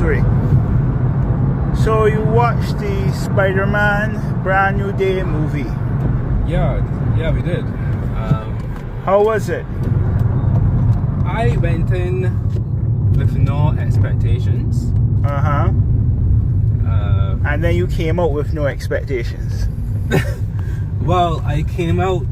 3. So you watched the Spider-Man Brand New Day movie. Yeah, we did. How was it? I went in with no expectations. And then you came out with no expectations. Well, I came out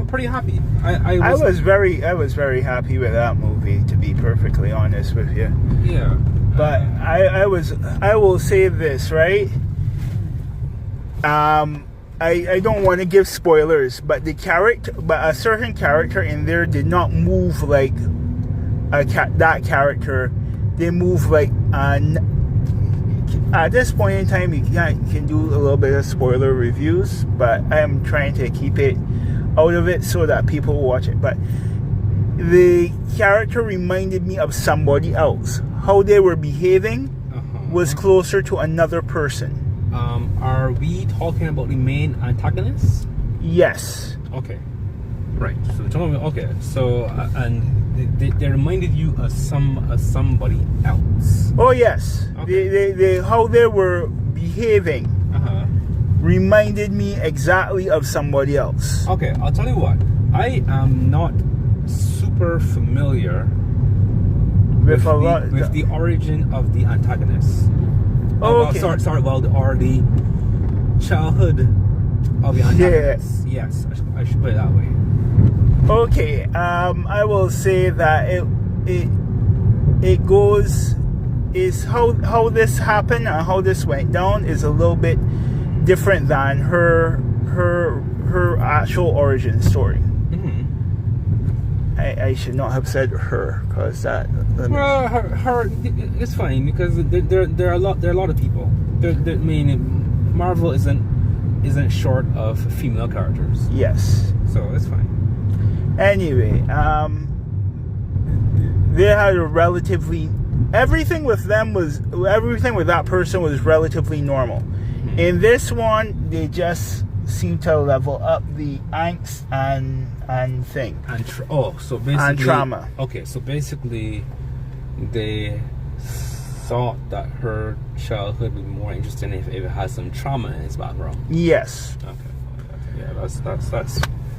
pretty happy. I was very happy with that movie, to be perfectly honest with you. Yeah. But I will say this, right? I don't want to give spoilers, but a certain character in there did not move like that character. They move like at this point in time, you can do a little bit of spoiler reviews, but I am trying to keep it out of it so that people will watch it. But the character reminded me of somebody else. How they were behaving was closer to another person. Are we talking about the main antagonist? Yes. Okay. Right. So and they reminded you of somebody else. Oh yes. Okay. They how they were behaving reminded me exactly of somebody else. Okay, I'll tell you what. I am not super familiar with the origin of the antagonist. Okay. Or the childhood of the antagonist. Yeah. Yes, I should put it that way. Okay, I will say that it goes is how this happened and how this went down is a little bit different than her actual origin story. I should not have said her, because that. Well, her it's fine, because there are a lot of people. I mean, Marvel isn't short of female characters. Yes. So it's fine. Anyway, they had a relatively everything with that person was relatively normal. In this one, they just seem to level up the angst and thing. So basically, and trauma. Okay, so basically, they thought that her childhood would be more interesting if it has some trauma in its background. Yes. Okay. Yeah,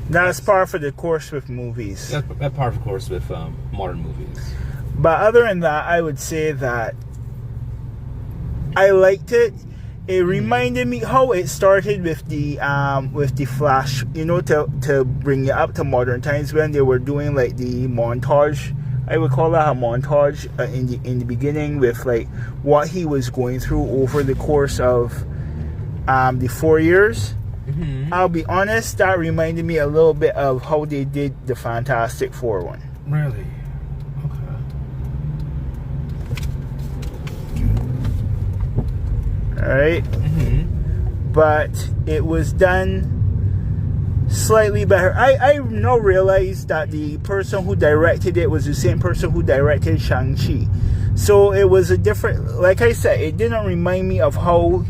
that's par for the course with movies. That's par for the course with modern movies. But other than that, I would say that I liked it. It reminded me how it started with the Flash, to bring it up to modern times, when they were doing like the montage. I would call that a montage in the beginning, with like what he was going through over the course of the 4 years. I'll be honest, that reminded me a little bit of how they did the Fantastic Four one. Really? Alright? But it was done slightly better. I now realize that the person who directed it was the same person who directed Shang-Chi. So it was a different, like I said, it didn't remind me of how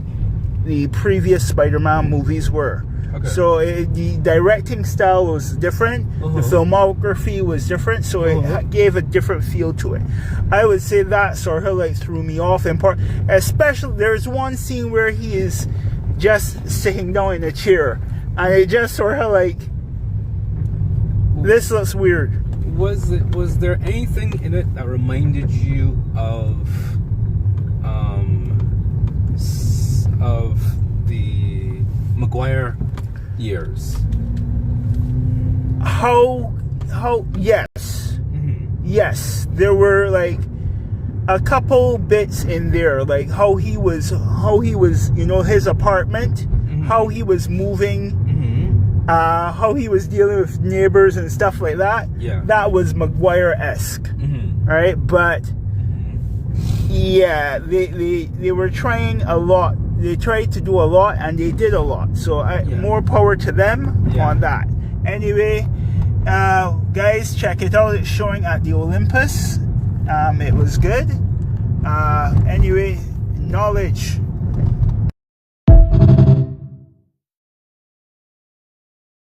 the previous Spider-Man movies were. Okay. So the directing style was different. The filmography was different, so it gave a different feel to it. I would say that sort of like threw me off in part. Especially, there's one scene where he is just sitting down in a chair, and it just sort of like, this looks weird. Was there anything in it that reminded you of the Maguire years? Yes, there were like a couple bits in there, like how he was, his apartment, how he was moving, how he was dealing with neighbors and stuff like that. Yeah, that was Maguire-esque, right? But yeah, they were trying a lot. They tried to do a lot, and they did a lot. So more power to them on that. Anyway, guys, check it out. It's showing at the Olympus. It was good. Anyway, knowledge.